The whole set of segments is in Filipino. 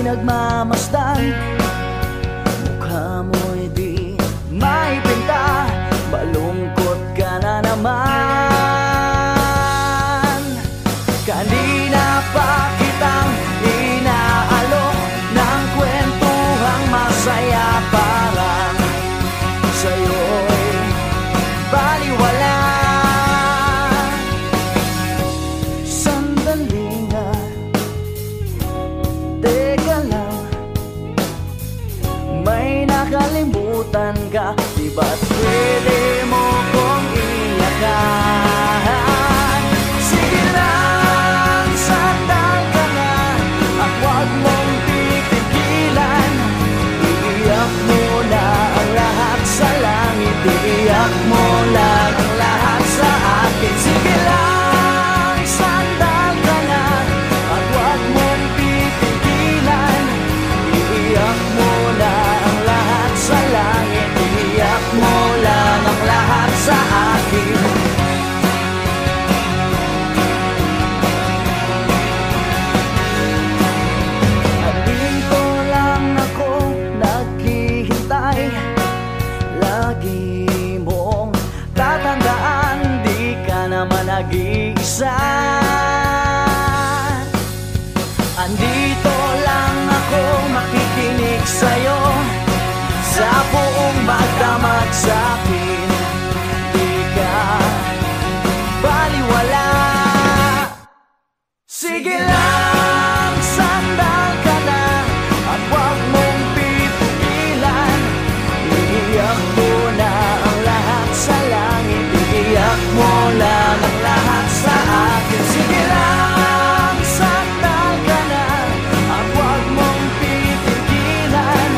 nagmamasdan. Mukha mo'y di maipinta, malungkot ka na naman. Kanina pa kitang inaalok ng kwentuhang masaya, parang sa'yo'y baliwala. Sandali nga, teka lang, may nakalimutan ka, di ba't pwede mo kong iyakan? Sige lang, sandal ka nga, at huwag mong titigilan. Iiyak mo na ang lahat sa langit, iiyak mo lang ang lahat sa akin. Sige lang, sandal ka nga, at huwag mong titigilan. Iiyak mo na ang lahat sa langit, iiyak mo lang ang lahat sa akin. At dito lang ako naghihintay, lagi mong tatandaan, di ka naman nag-iisa. Andito lang ako makikinig sa'yo, sa buong magdamag sa'kin, di ka baliwala. Sige lang, sandal ka na, at huwag mong pipigilan. Iiyak mo na ang lahat sa langit, iiyak mo lang ang lahat sa akin. Sige lang, sandal ka na, at huwag mong pipigilan.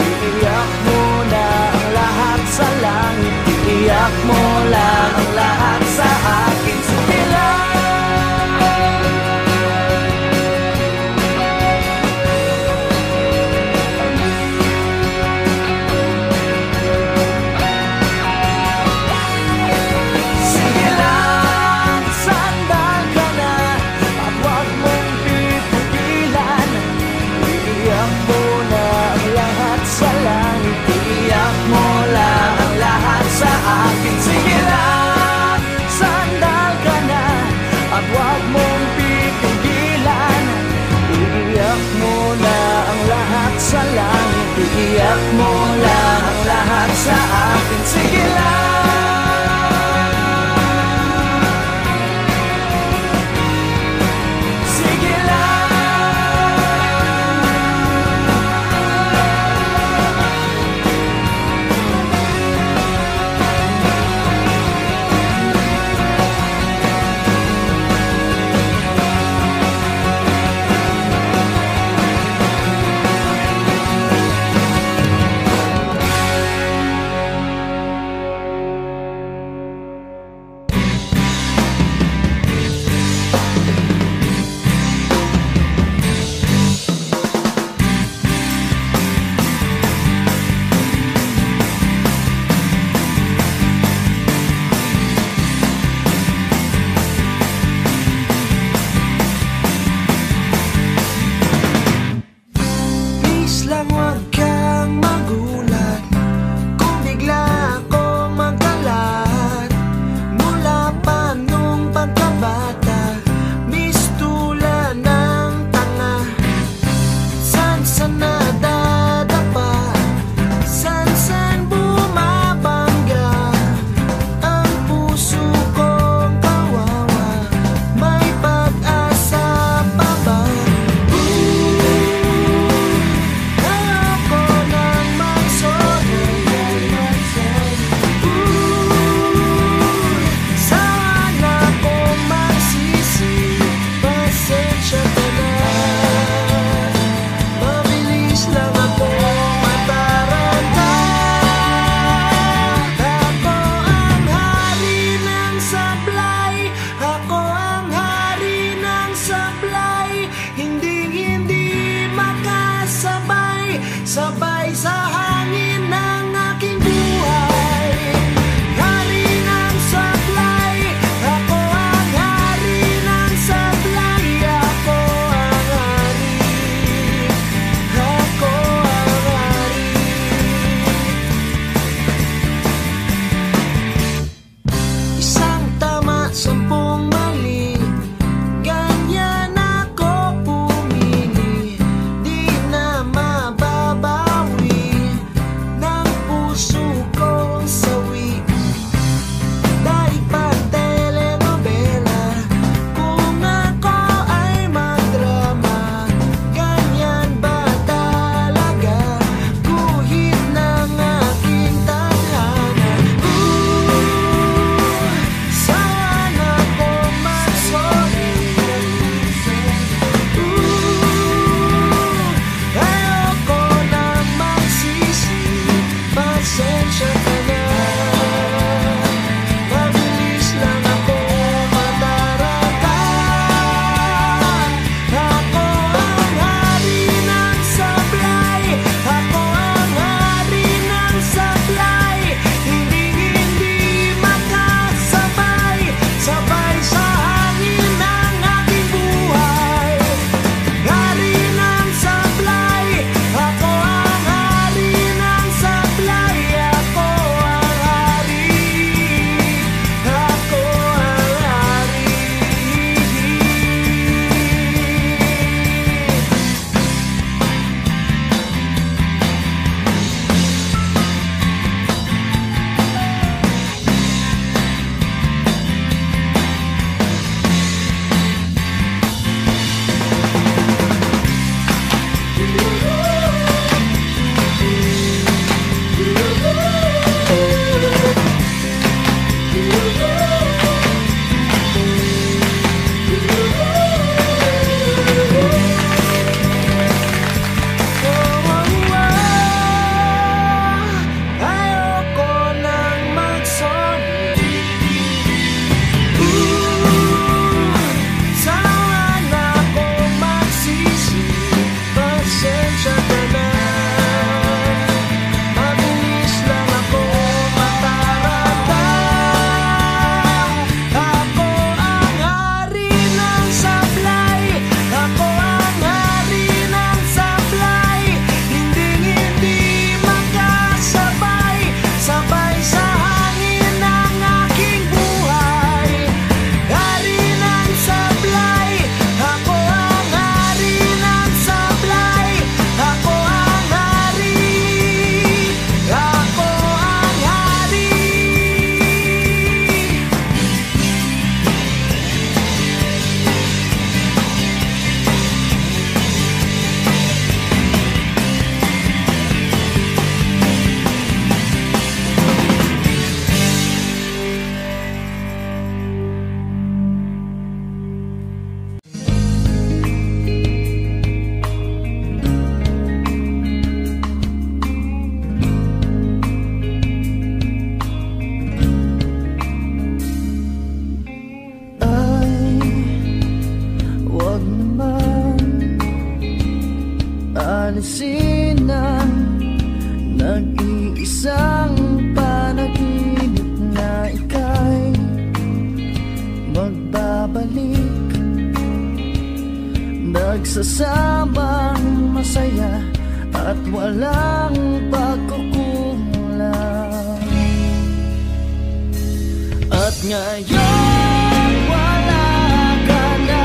Iiyak mo na ang lahat sa langit, iiyak mo lang ang lahat sa akin. Sige lang. Sige lang, sandal ka na, at huwag mong pipigilan. Iiyak mo na ang lahat sa langit, iiyak mo lang ang lahat sa akin. Sige lang, sandal ka na, at huwag mong pipigilan. Iiyak mo na ang lahat sa langit, iiyak mo lang ang lahat sa akin. Sige lang. Sige lang. pasensya ka na. Mabilis lang ako mataranta. Ako ang hari ng sablay. Ako ang hari ng sablay. Hindi makasabay. Sabay sa hangin ng aking buhay. Hari ng sablay. Ako ang hari ng sablay. Ako ang hari. Ako ang hari. Ay, wag naman alisin ang nag-iisang panaginip na ika'y magbabalik, nagsasamang masaya at walang pagkukulang. At ngayon wala ka na,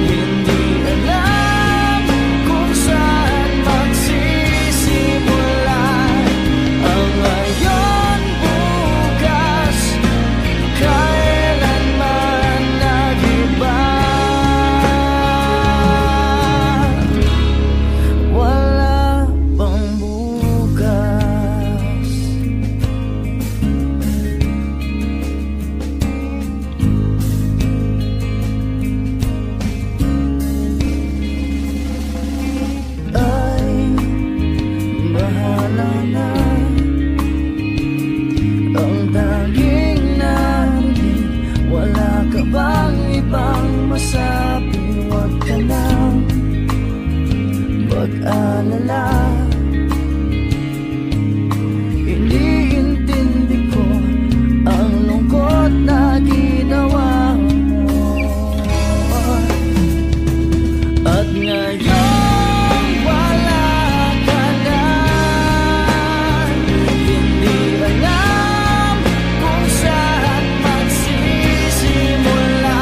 hindi alam kung saan magsisimula ang ngayon, bukas, kailanman nag-iba. Wala pang bukas. Ay, bahala na. Ang tanging namin, wala ka bang ibang masabi? Huwag ka nang mag-alala. Iniintindi ko ang lungkot na ginawa mo. At ngayon wala ka na, hindi alam kung saan magsisimula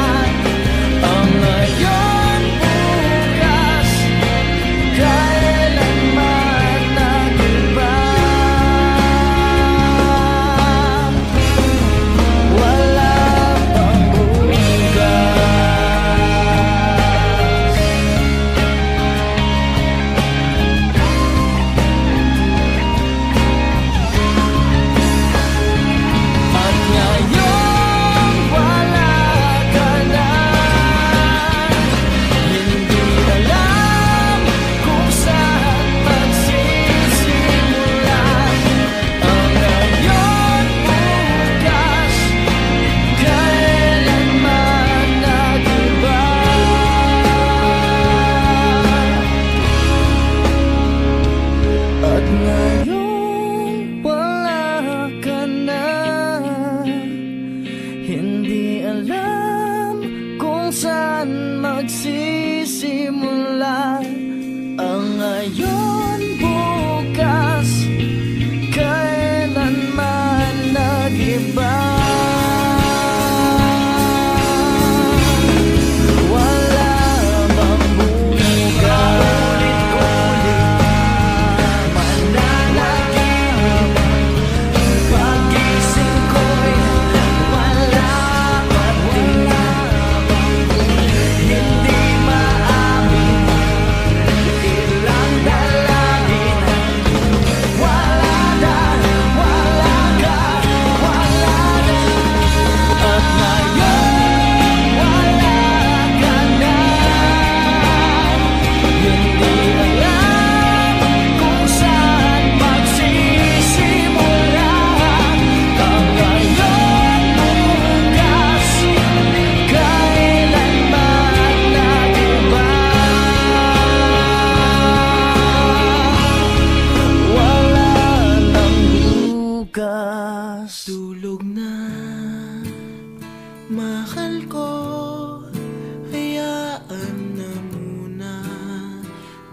ang ngayon, bukas, kailanman nag-iba. Wala pang bukas.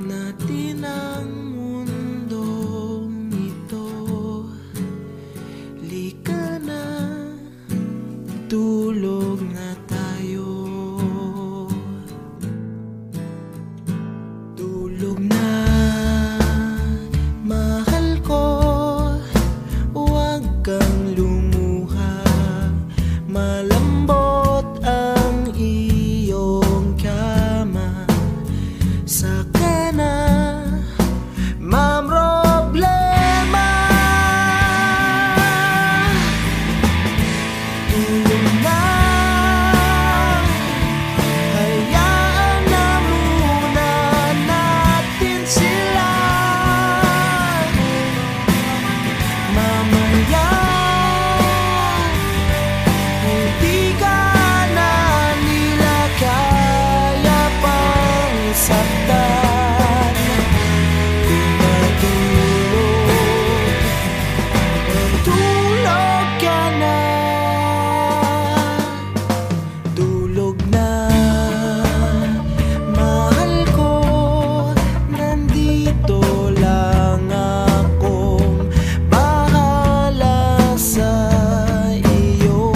natin ang mundong ito. Lika na, tulog na tayo. Tulog na, mahal ko, huwag kang lumuha. Malambot ang iyong kama. Saka na mamroblema. Tulog na, hayaan na muna natin sila. Mamaya hindi ka na nila kaya pang saktan. Tulog ka na, tulog na, mahal ko, nandito lang akong bahala sa iyo.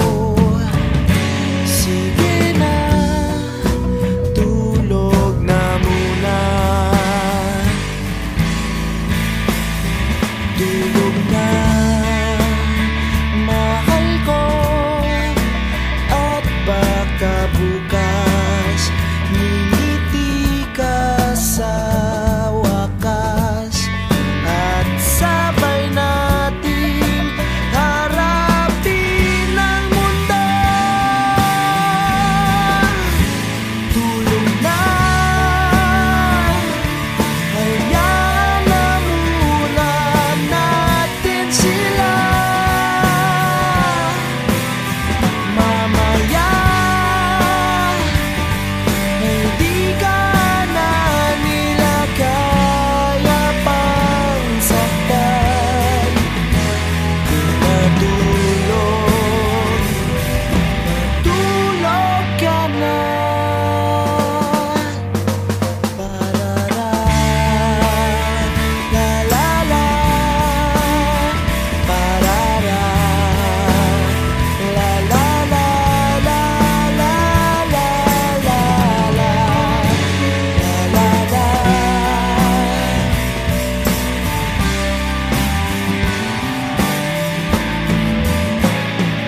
Sige na, tulog na muna. Tulog na, mahal ko, at baka bukas ngingiti ka sa wakas, at sabay natin harapin ang mundo. Tulog na, hayaan na muna natin sila. Mamaya hindi ka na nila kaya pang saktan. Natulog, natulog ka na. Parara, la la la, parara, la la la la la la la la la la.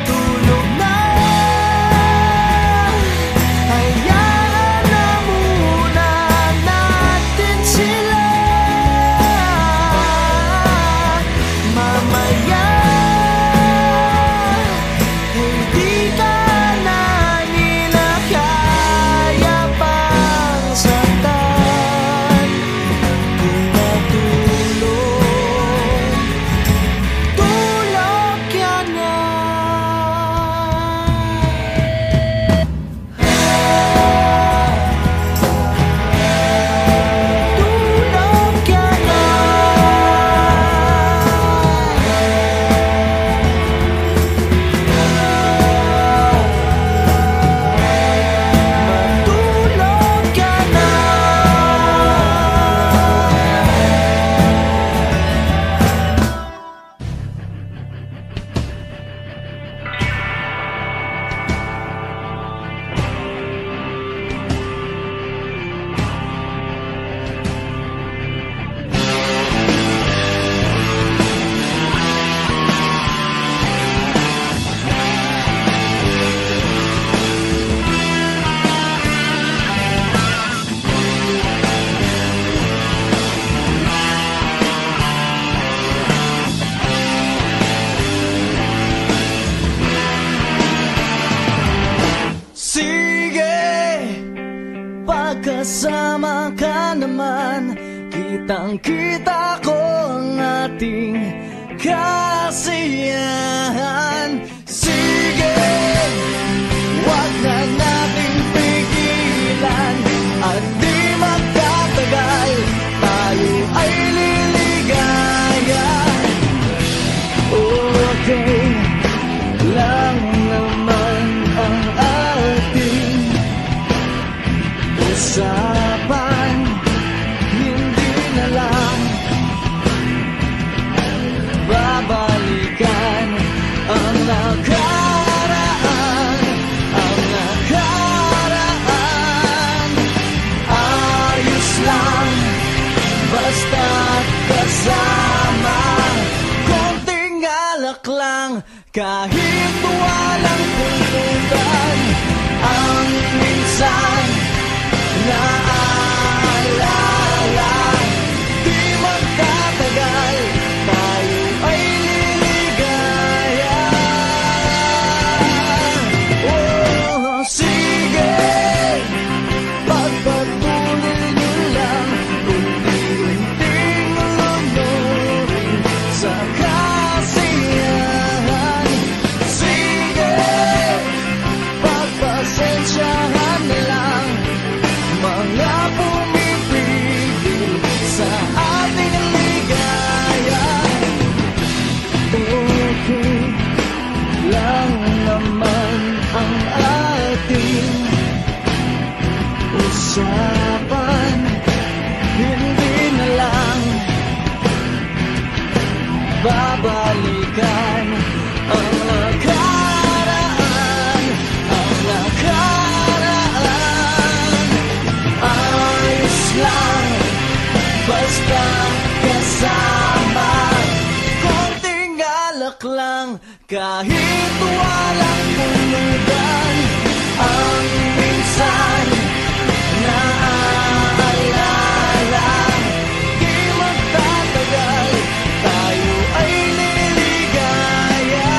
Tulog na, hayaan na muna natin sila. Mamaya hindi ka na nila kaya pang saktan. Kung natulog, tulog ka na. Tulog ka na. Matulog ka na. Sige, pagkasama ka naman, kitang-kita ko ang ating kasiyahan. Sige, wag na nating pigilan, at di magtatagal, tayo ay liligaya. Okay lang naman ang ating usapan, hindi basta't kasama. Konting alak lang, kahit walang puntutan, ang minsan naaalala. Di magtatagal, tayo ay liligaya. Oh, sige, pagpatuloy nyo lang, unti-unting lumurin sa kasiyahan. Sige, pagpasensyahan na lang mga pumipigil sa ating ligaya. Okay lang naman ang ating usapan, hindi na lang babalikan ang nakaraan, ang nakaraan. Ayos lang, basta kasama. Konting alak lang, kahit walang pulutan, ang minsan naaalala. Di magtatagal, tayo ay liligaya.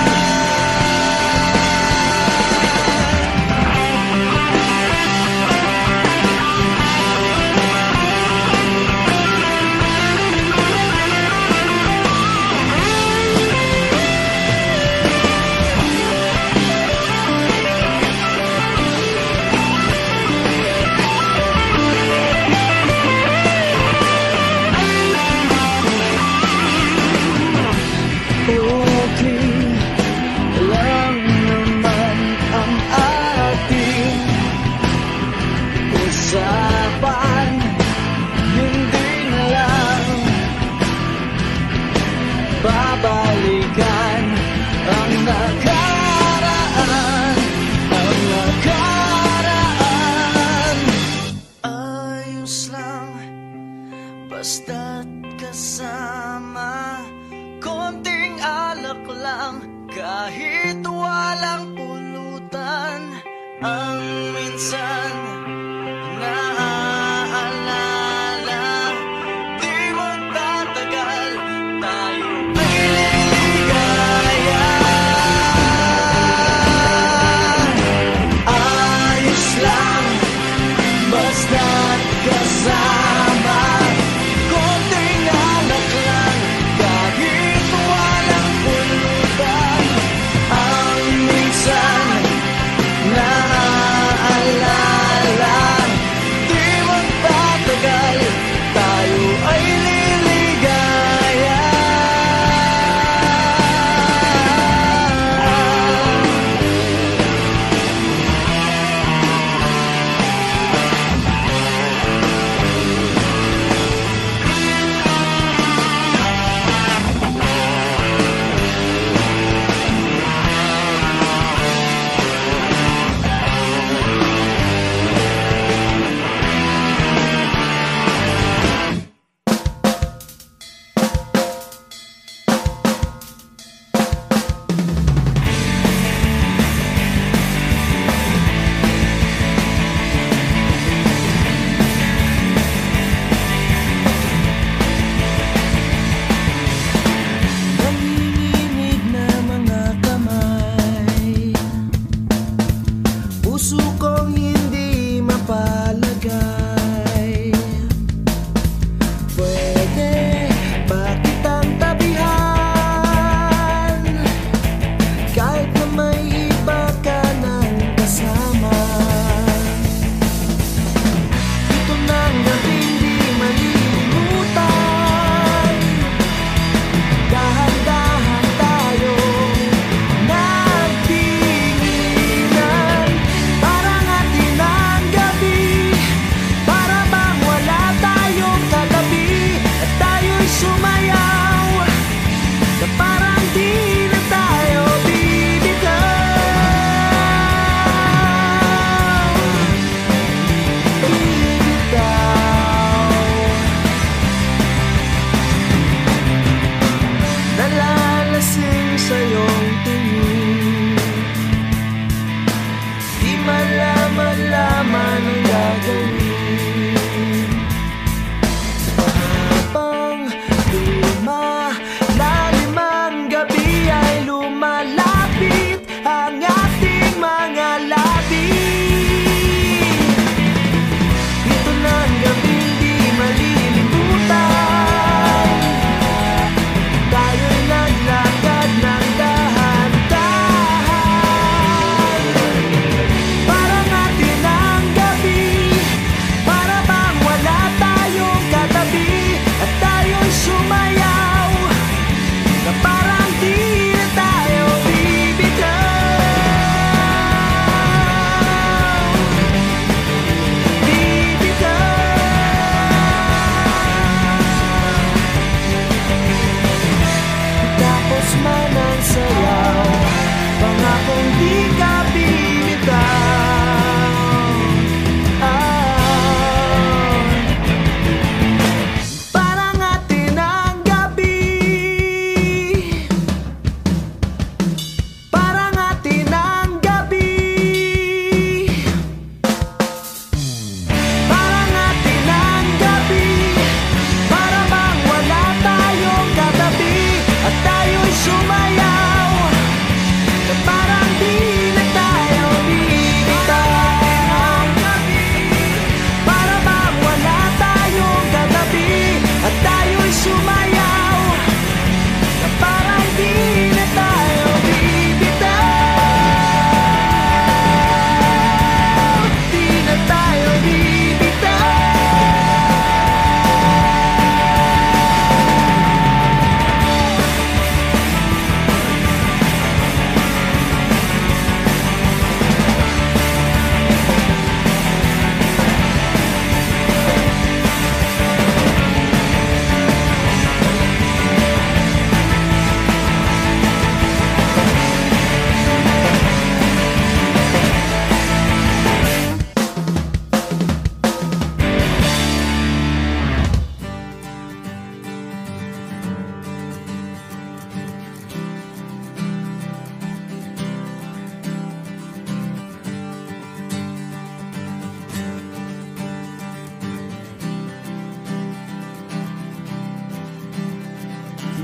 Okay lang naman ang ating usapan, hindi na lang babalikan ang nakaraan, ang nakaraan. Ayos lang, basta't kasama. Konting alak lang, kahit walang pulutan, ang minsan naaalala. Di magtatagal, tayo ay liligaya. Ayos lang, basta't kasama. Konting alak lang, kahit walang pulutan, ang minsan naaalala.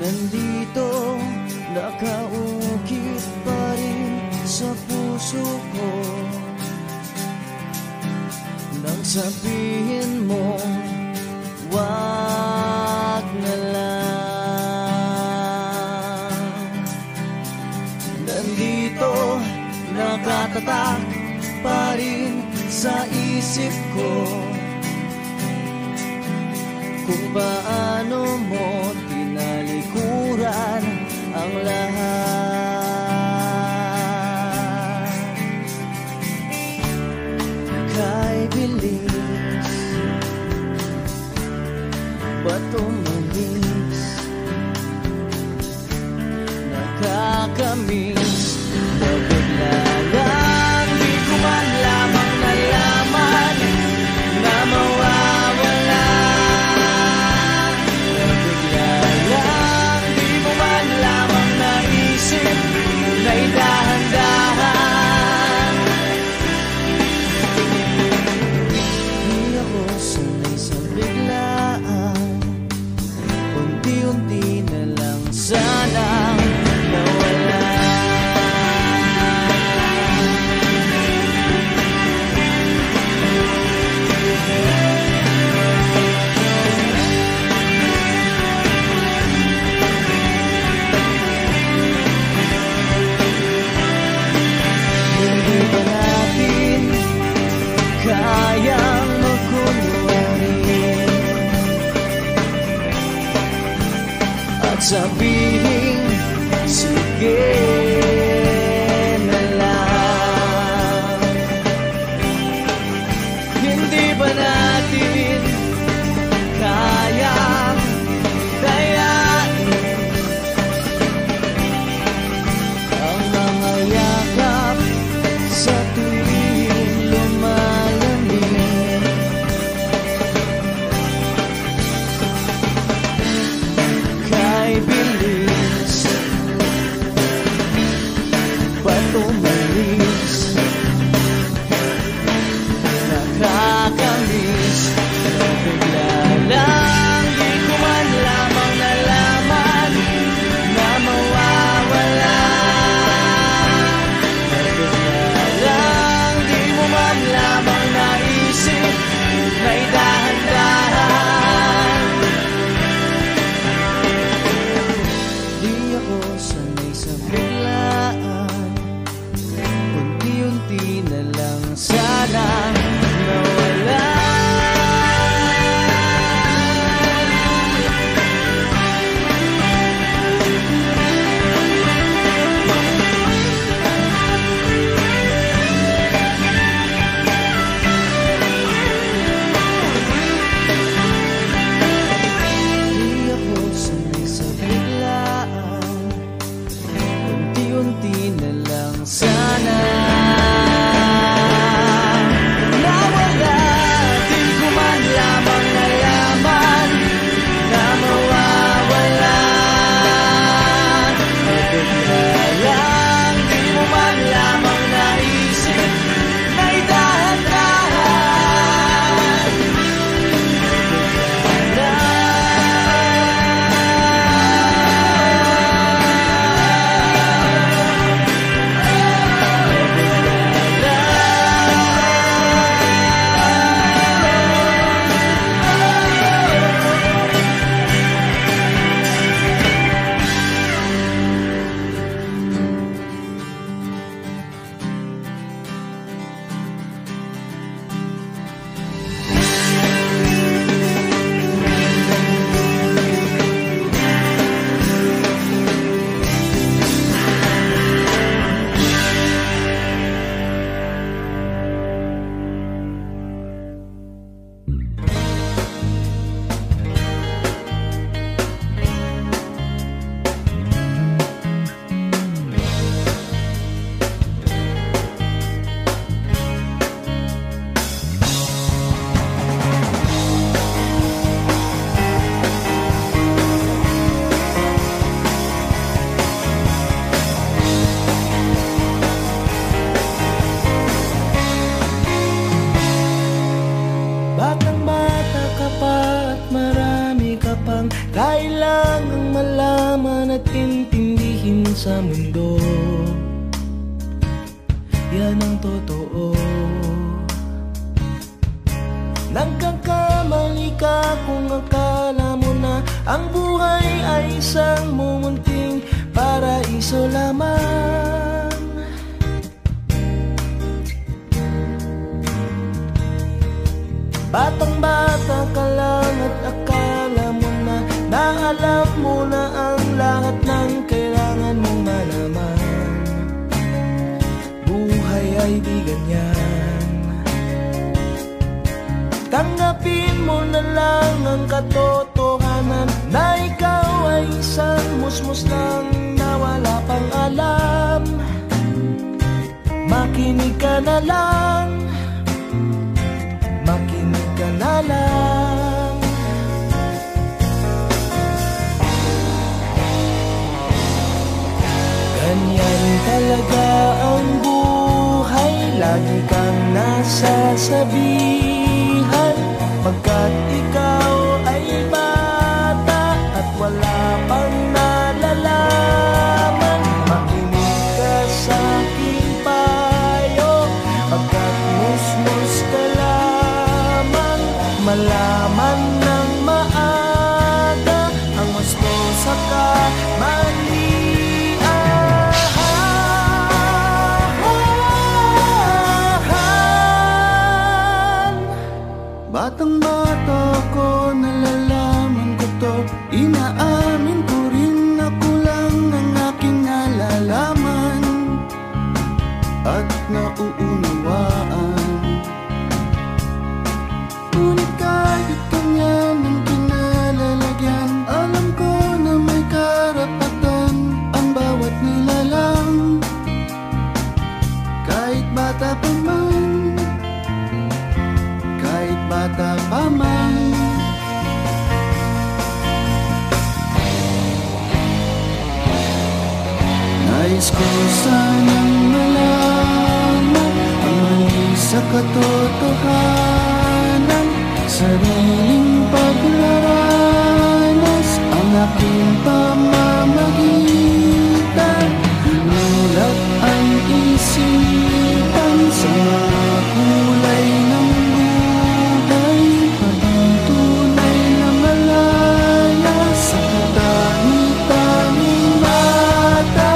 nandito, nakaukit pa rin sa puso ko. Nang sabihin mo, wag na lang. Nandito, nakatatak pa rin sa isip ko kung paano mo tinalikuran ang lahat. Kay bilis, ba't umalis? Nakakamiss na bigla lang, di ko man lamang nalaman na mawawala. Na bigla lang, di mo man lamang naisip na idahan-dahan. Di ako sanay sa biglaan, unti-unti na lang sanang nawala. Hindi ba natin kayang magkunwari at sabihin, sige na lang? Hindi ba natin kayang dayain ang mga yakap sa tuwing lumalamig? Kay bilis, pang kailangang malaman at intindihin sa mundo. Yan ang totoo. Nagkakamali ka kung akala mo na ang buhay ay isang mumunting paraiso lamang. Batang-bata ka lang at akala mo na alam mo na ang lahat ng kailangan mong malaman. Buhay ay di ganyan. Tanggapin mo na lang ang katotohanan na ikaw ay isang musmus lang na wala pang alam. Makinig ka na lang, makinig ka na lang. Ganyan talaga ang buhay, lagi kang nasasabihan. Pagkat ikaw ay bata at wala pang nalalaman, makinig ka sa aking payo. Pagkat musmus ka lamang, malaman ng maaga ang gusto sa kamalian. Batang-bata ko, nalalaman ko to. Inaamin ko rin ako lang ang aking nalalaman at nauunawaan. Ngunit kahit ganyan ang kinalalagyan, alam ko na may karapatan ang bawat nilalang. Kahit bata pa man, kahit bata pa man. Nais ko sanang malaman ang mali sa katotohanan, sariling paglaranas ang aking pamamagitan. Mulat ang isipan sa mga kulay ng buhay, patunay na malaya sa tani-taning mata.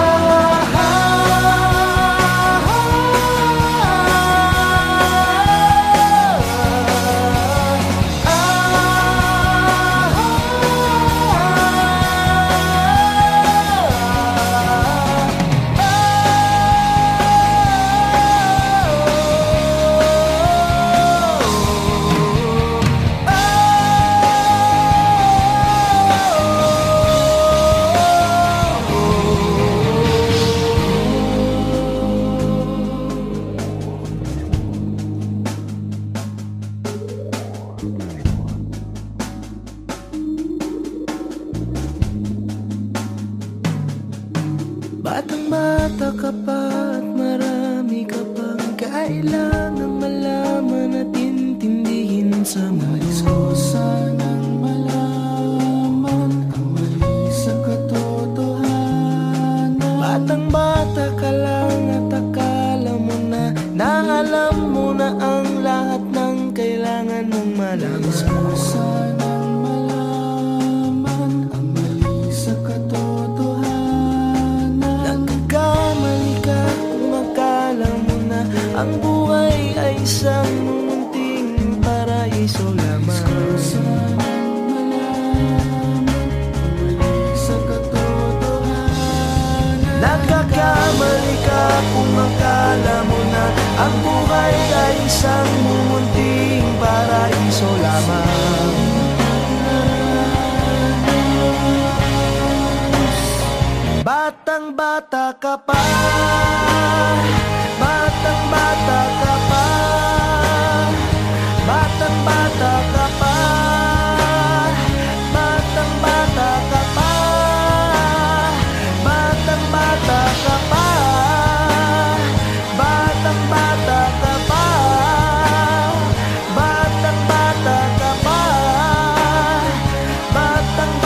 Batang-bata ka pa at marami ka pang kailangang malaman at intindihin sa mundo. Nais ko sanang malaman ang mali sa katotohanan. Batang-bata ka lang at akala mo na alam mo na ang lahat ng kailangan mong malaman. Nais ko sanang malaman ang mali sa katotohanan. Nagkakamali ka kung akala mo na ang buhay ay isang munting paraiso lamang. Nais ko sanang malaman ang mali sa katotohanan. Nagkakamali ka kung akala mo na ang buhay ay isang munting paraiso lamang. Batang-bata ka pa, batang-bata ka pa, batang-bata ka pa, batang-bata ka pa, batang-bata ka pa, batang-bata ka pa, batang-bata ka pa, batang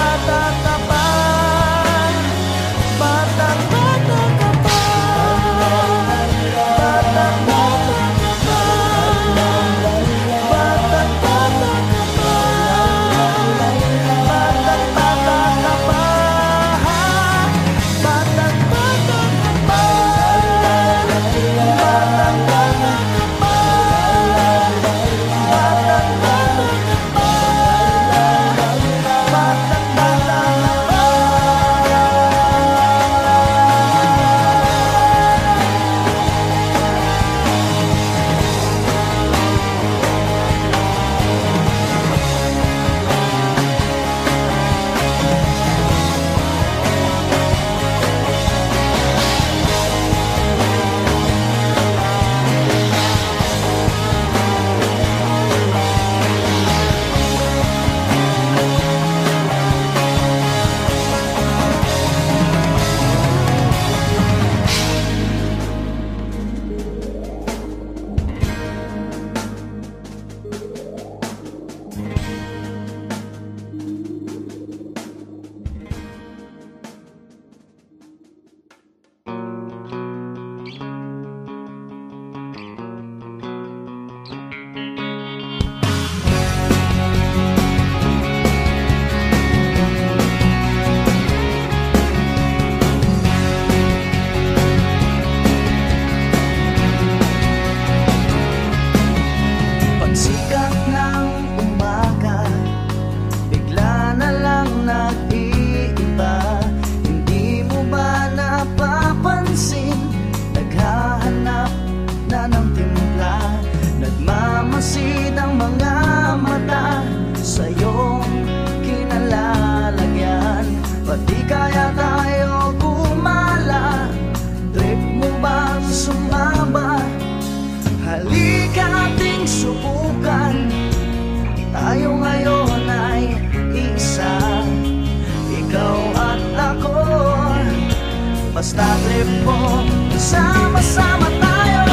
trip mo, sama-sama tayo.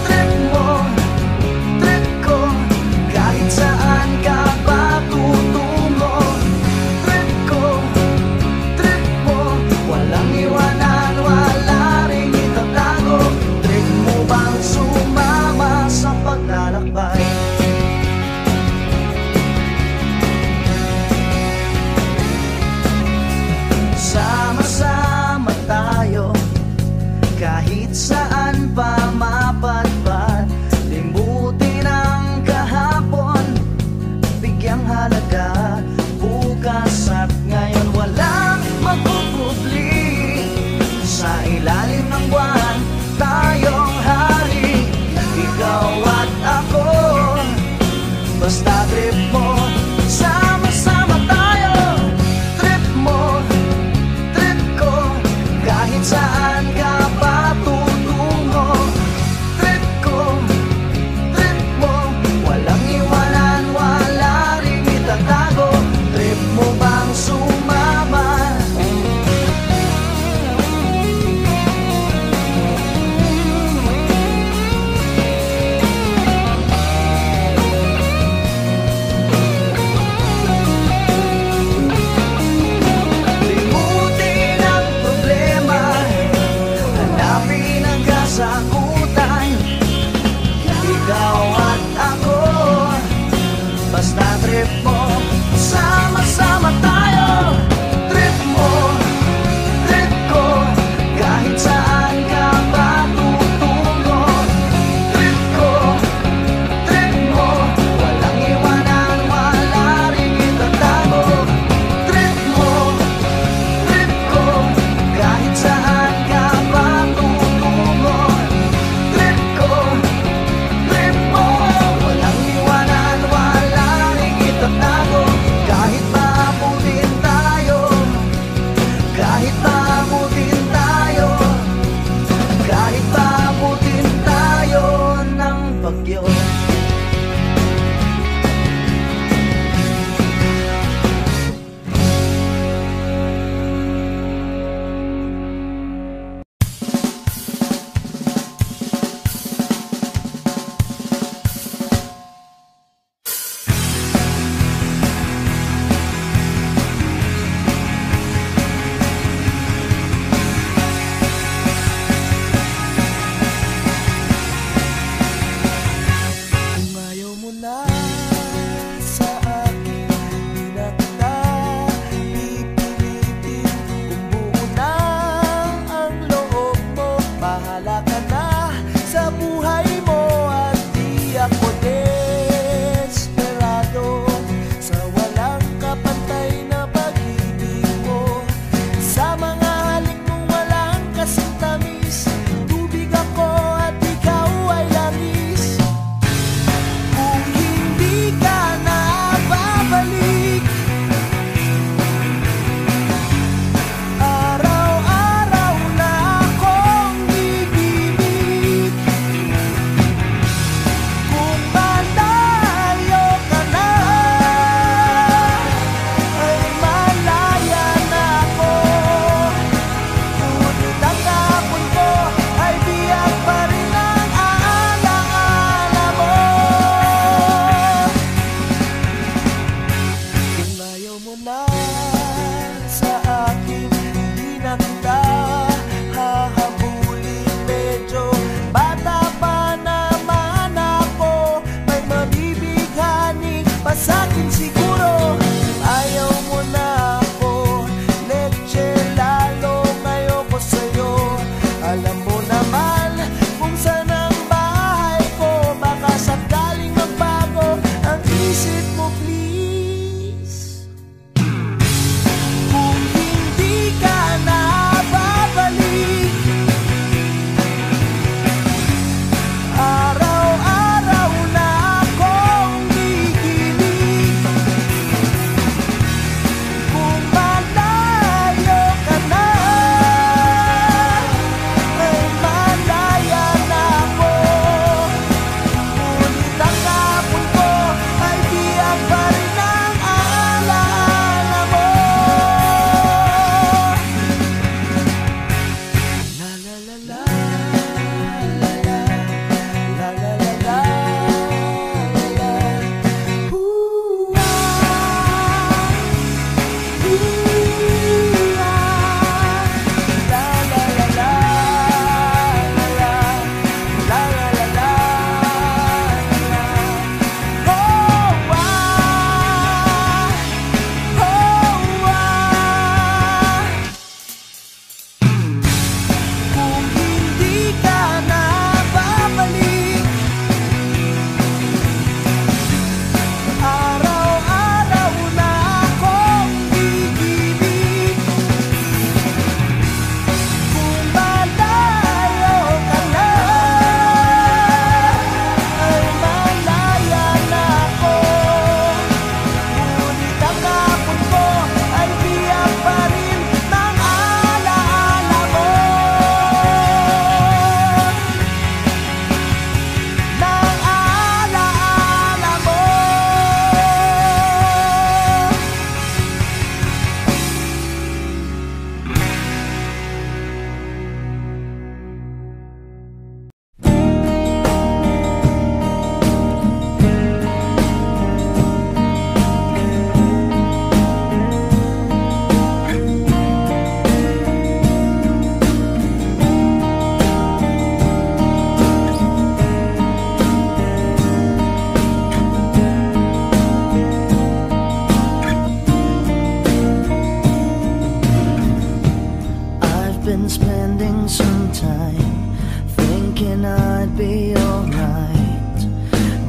Trip mo, trip ko, kahit saan ka pa tutungo. Trip ko, trip mo, walang iwanan, wala ring itatago. Trip mo bang sumama sa paglalakbay? Sama-sama tayo, kahit saan pa mapadpad. Limutin ang kahapon, bigyang halaga bukas at ngayon. Walang magpupubli, sa ilalim ng buwan tayong hari. Ikaw at ako, basta trip mo, sama-sama tayo. Trip mo, trip ko, kahit saan ka pa tutungo. Trip ko, trip mo, walang iwanan, wala ring itatago. Trip mo bang sumama? Limutin ang problema, hanapin ang kasagutan. Ikaw at ako, basta trip mo, sama-sama tayo. Trip mo, trip ko, kahit saan ka pa tutungo. Trip ko, trip mo, walang iwanan, wala ring itatago. Trip mo, trip ko, kahit saan ka pa tutungo. Trip ko, trip mo, walang iwanan, wala ring itatago. Kahit maabutin tayo, kahit maabutin tayo, kahit maabutin tayo ng bagyo. Kung ayaw mo na sa akin, di na kita pipilitin. Kung buo na ang loob mo, bahala ka na sa buhay mo. At di ako desperado sa walang kapantay na pag-ibig mo. Sa mga halik mong walang kasing tamis, tubig ako at ikaw ay langis. Kung hindi ka na babalik, araw-araw na akong ibibig. Kung malayo ka na, ay malaya na ako. Ngunit ang hapon ko ay biyak pa rin ang alaala mo. Kung ayaw mo na sa akin, di na kita hahabulin. Medyo bata pa naman ako, may mabibighanin pa sa'kin siguro. Ayaw mo na ako, leche, lalong ayoko sa'yo. Alam mo naman kung saan ang bahay ko, baka sakaling magbago ang isip mo, please. been spending some time thinking I'd be alright.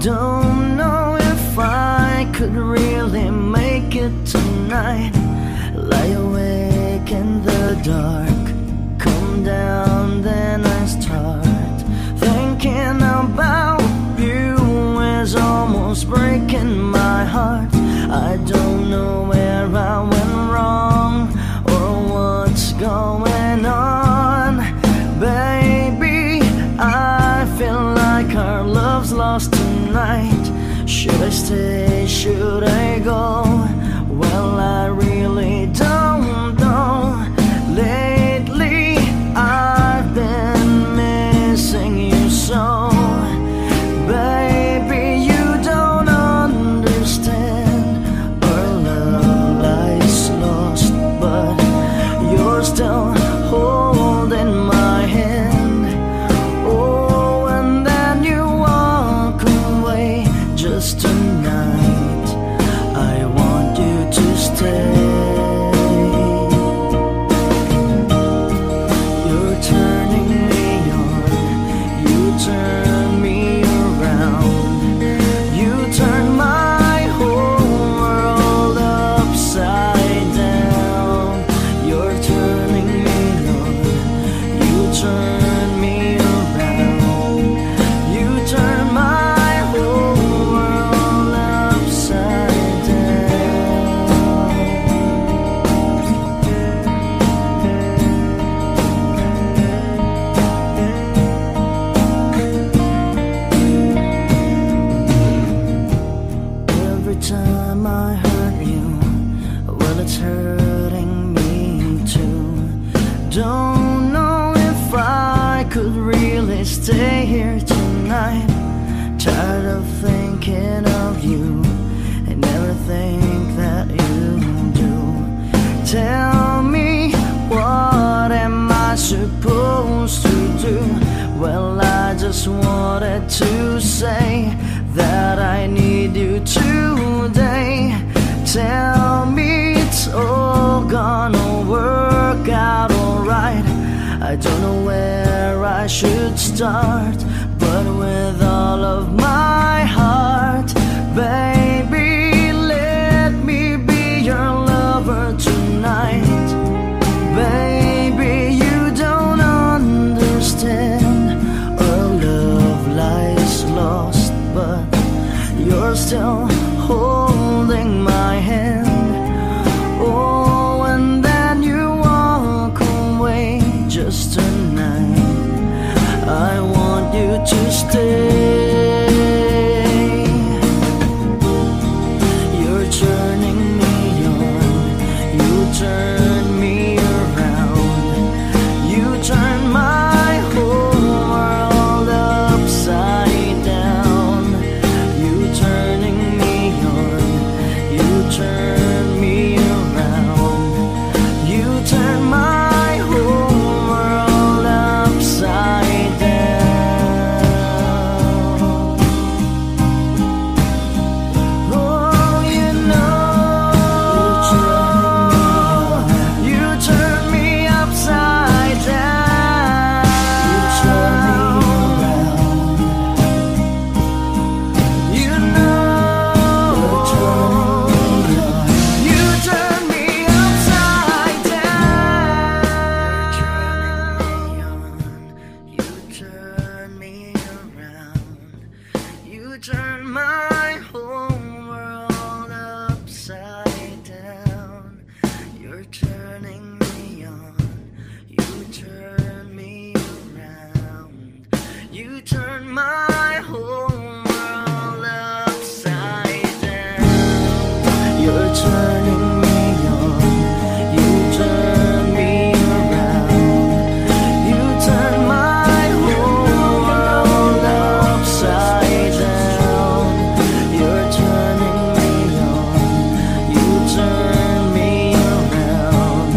Don't know if I could really make it tonight. Lie awake in the dark, come down, then I start thinking about you. Is almost breaking my heart. I don't know where I went wrong or what's going on. Baby, I feel like our love's lost tonight. Should I stay? Should I go? Well, I really don't know. Lately, I've been missing you so. Baby, you don't understand. Our love lies lost, but you're still holding my hand. Oh, and then you walk away. Just tonight, I want you to stay. You're turning me on, you turn me around, you turn my whole world upside down. You're turning me on, you turn me around, you turn my whole world upside down. Every time I hurt you, well, it's hurting me too. Don't know if I could really stay here tonight. Tired of thinking of you and everything that you do. Tell me, what am I supposed to do? Well, I just wanted to say that I need you today. Tell me it's all gonna work out alright. I don't know where I should start, but with all of my heart, baby, let me be your lover tonight. Baby, you don't understand. Our love lies lost, but you're still holding my hand. Oh, and then you walk away. Just tonight, I want you to stay. You're turning me on, you turn me around, you turn my whole world upside down. You turning me on, you turn me around, you turn my whole world upside down. Oh, you know, you turn me upside down. You turn me around. You know, you turn me upside down. You turn me around. You turn my whole world upside down. You're turning me on. You turn me around. You turn my whole world upside down. You're turning me on. You turn me around. You turn my whole world upside down. You're turning me on. You turn me around.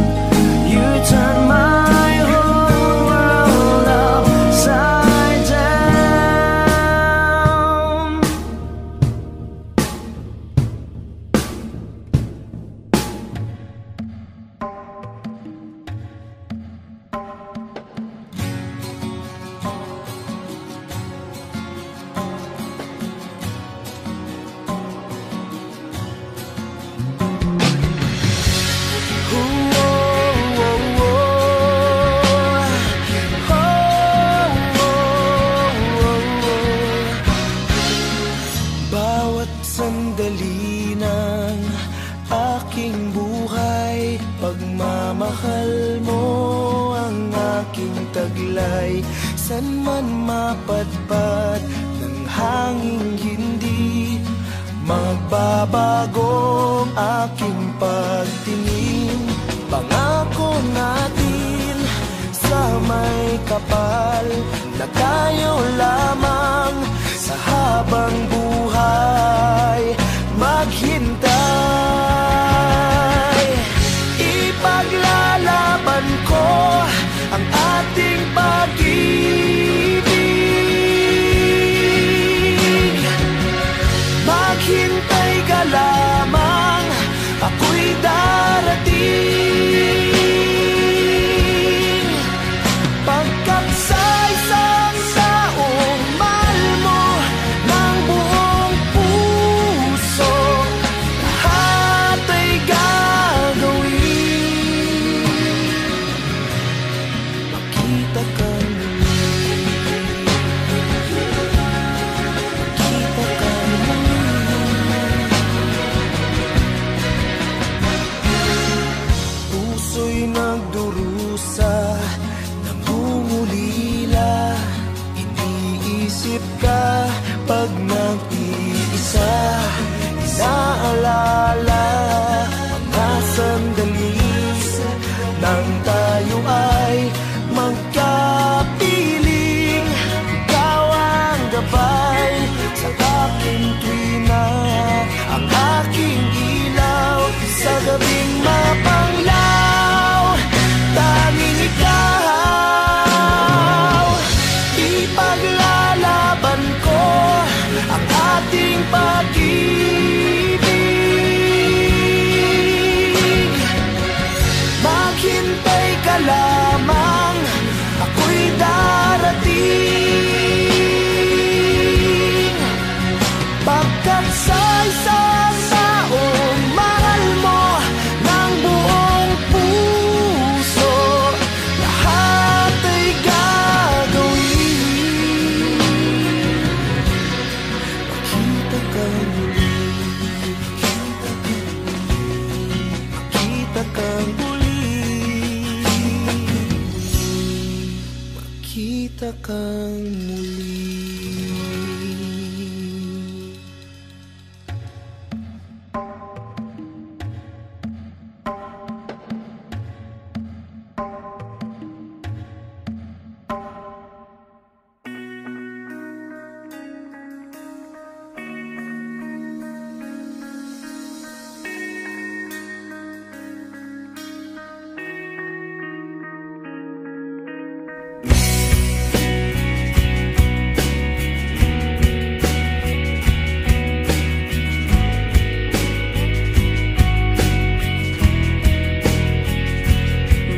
pagmamahal mo ang aking taglay. San man mapadpad ng hanging hindi magbabago ang aking pagtingin. Pangako natin sa may kapal na tayo lamang sa habang buhay maghintay. Ipaglalaban ko ang ating pag-ibig. Maghintay ka lamang, ako'y darating. Pagkat sa isang taong mahal mo ng buong puso, lahat ay gagawin. Makita ka muli, makita ka muli. Puso'y nagdurusa, nangungulila. Iniisip ka pag nag-iisa. Inaalala mga sandali nang tayo ay magkapiling. Ikaw ang gabay sa aking tuwina, ang aking ilaw sa gabing mapanglaw. Tanging ikaw, ipaglalaban ko ang ating pag-ibig. Maghintay ka lamang, ako'y darating. Pagkat sa isang taong mahal mo ng buong puso, lahat ay gagawin. Makita ka muli, makita ka muli, makita ka muli.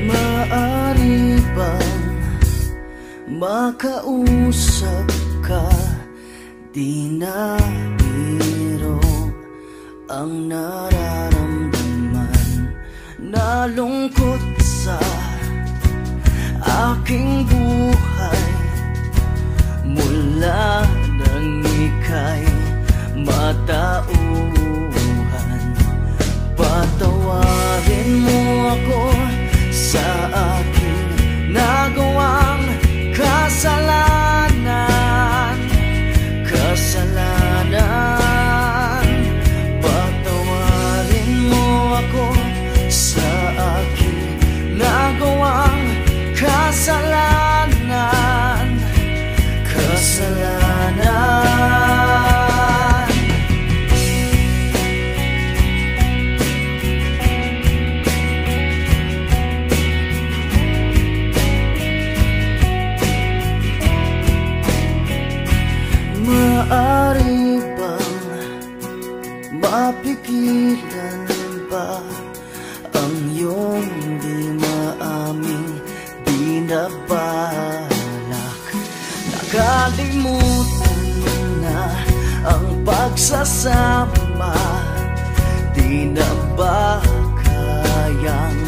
Maaari bang makausap ka? Di na biro ang nararamdaman, nalungkot sa aking buhay mula nang ika'y matauhan. Patawarin mo ako sa aking nagawang kasalanan, kasalanan. Patawarin mo ako sa aking nagawang kasalanan, kasalanan. Maaari bang mapigilan ba ang iyong di maaming binabalak? Nakalimutan na ang pagsasama, di na ba kayang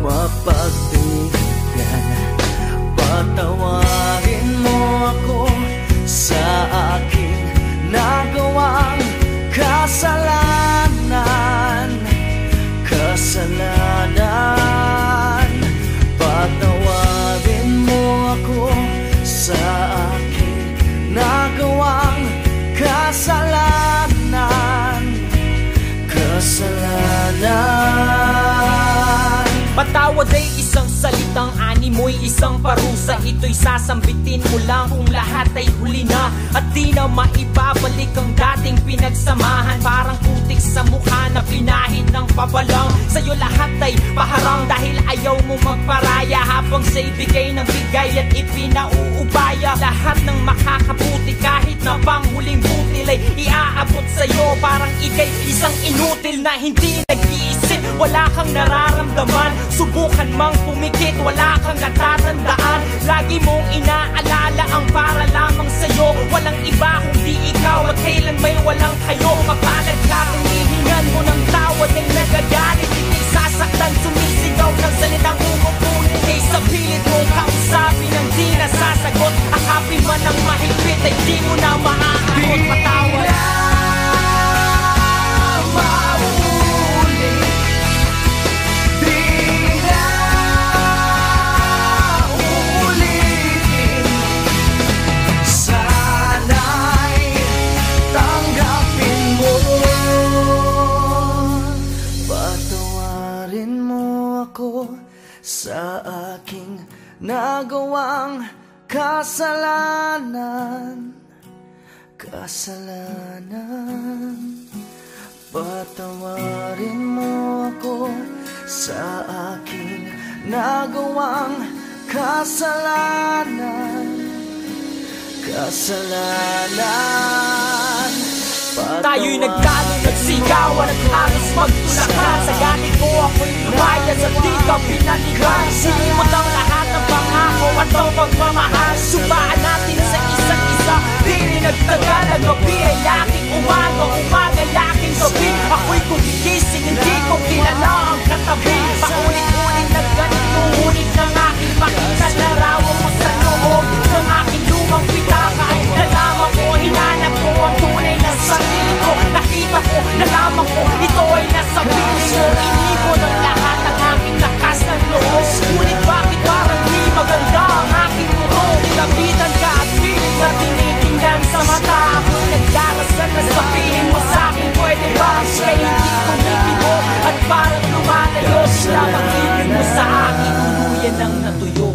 mapagbigyan? Patawarin mo ako sa aking nagawang kasalanan, kasalanan. isang parusa, ito'y sasambitin mo lang kung lahat ay huli na. At di na maibabalik ang dating pinagsamahan. Parang putik sa mukha na pinahid ng pabalang. Sa'yo lahat ay paharang dahil ayaw mo magparaya, habang siya'y bigay ng bigay at ipinauubaya. Lahat ng makakabuti kahit na panghuling butil ay iaabot sa'yo. Parang ika'y isang inutil na hindi nag-iisip. Wala kang nararamdaman, subukan mang pumikit, wala kang natatandaan. Lagi mong inaalala ang para lamang sa'yo. Walang iba kundi ikaw at kailan may walang kayo. Mapalad ka kung hihingan mo ng tawad ay nagagalit. Hindi sasaktan, sumisigaw ng salitang umupunin. Kay sa pilit mong kausapin ang di nasasagot. Akapin man ang mahigpit ay di mo na maaakot. Patawad sa aking nagawang kasalanan. Patawarin mo ako sa aking nagawang kasalanan. Tayo'y nagtalo, nagsigawan at halos magtulakan. Sa ganit ko ako'y lumayas at di ka pinalikan. Sinimot ang lahat ng pangako at ang pagmamahal. Subaan natin sa isa't isa, di rin nagtagal. Ang gabi ay aking umaga, umaga ay aking gabi. Ako'y kumigising, hindi ko kilala ang katabi. Paulit-ulit na ganito, ngunit ng aking makita. Larawan mo sa loob ng aking lumang pitaka. Ay nalaman ko, hinanap ko ang tunay na sarili ko. Nakita ko, nalaman ko, ito ay nasa piling mo. Inibon ang lahat ng aking lakas ng loob. Ngunit bakit parang di maganda ang aking mundo? Nilapitan ka at piling na tinitingnan sa mata. Ako'y nagdarasal na sa piling mo sa'kin. Pwede ba kaya hindi ko nitibo? At parang lumalayo sila pag-ibig mo sa akin. Tuluyan ang natuyo.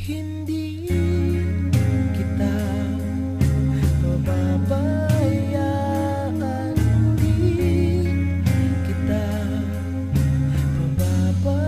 Hindi kita pababayaan, hindi kita pababayaan.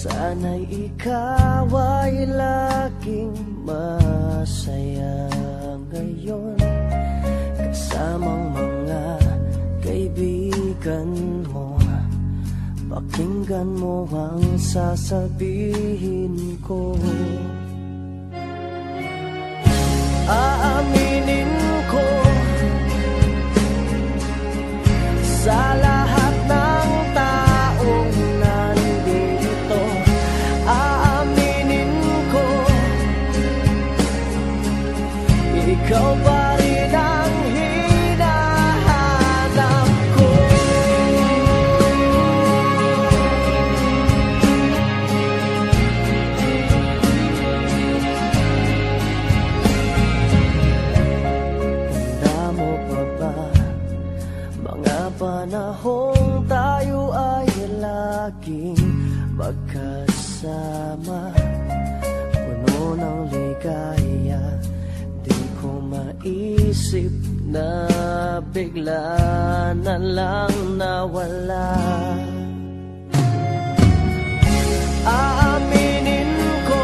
Sana'y ikaw ay laging masaya ngayon, kasamang mga kaibigan mo. Pakinggan mo ang sasabihin ko. Aaminin ko sa lahat ng taong nandito. Aaminin ko, ikaw pa rin ang hinahanap ko. Tanda mo pa ba mga panahong tayo ay laging magkasama, puno ng ligaya? Di ko maisip na bigla na lang nawala. Aaminin ko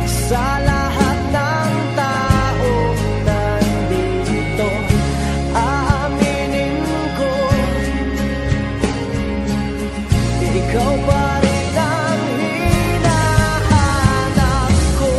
sa lahat ng taong nandito. Aaminin ko, ikaw pa rin ang hinahanap ko.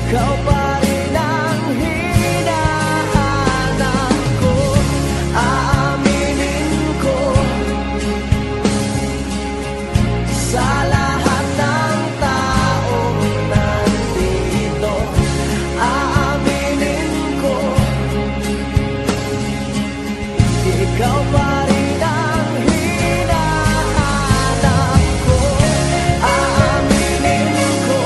ikaw pa rin ang hinahanap ko. Aaminin ko sa lahat ng taong nandito. Aaminin ko ikaw pa rin ang hinahanap ko. Aaminin ko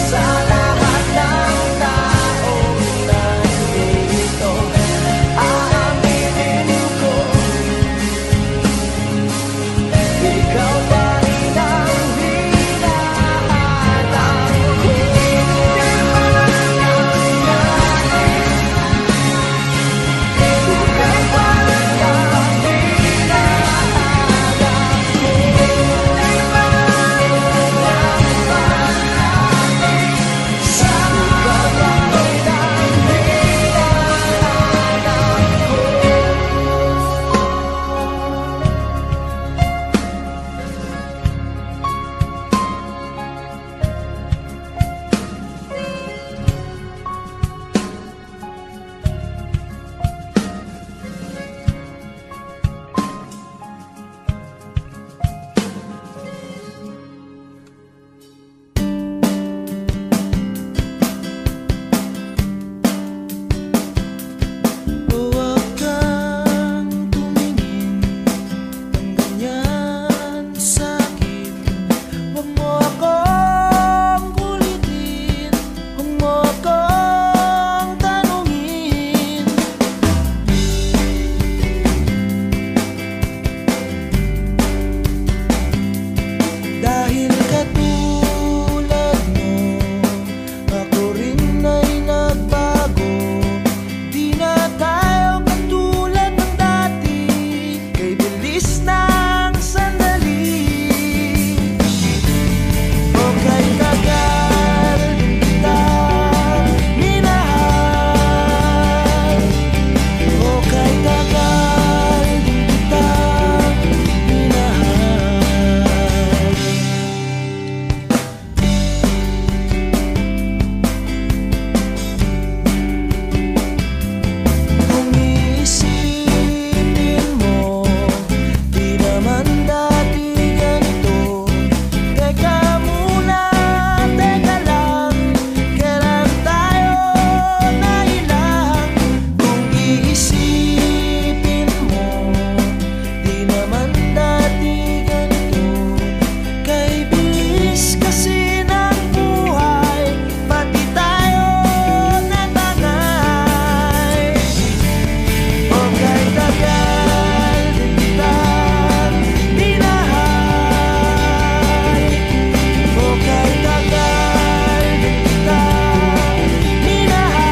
sa lahat ng taong nandito. Aaminin ko ikaw pa rin ang hinahanap ko. Huwag kang tumingin ng ganyan sa'kin. Huwag mo akong kulitin, huwag mo akong tanungin. Dahil katulad mo, ako rin ay nagbago. Di na tayo katulad ng dati, kay bilis ng sandali. O kay tagal din kita minahal, o kay tagal din kita minahal. Kung iisipin mo, di naman dati ganito. Teka muna, teka lang, kailan tayo nailang? Kung iisipin mo, di naman dati ganito. Kay bilis kasi ng buhay, pati tayo natangay. O kay tagal din kitang minahal, o kay tagal din kitang minahal.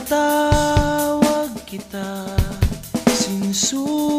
Tinatawag kita, sinusulit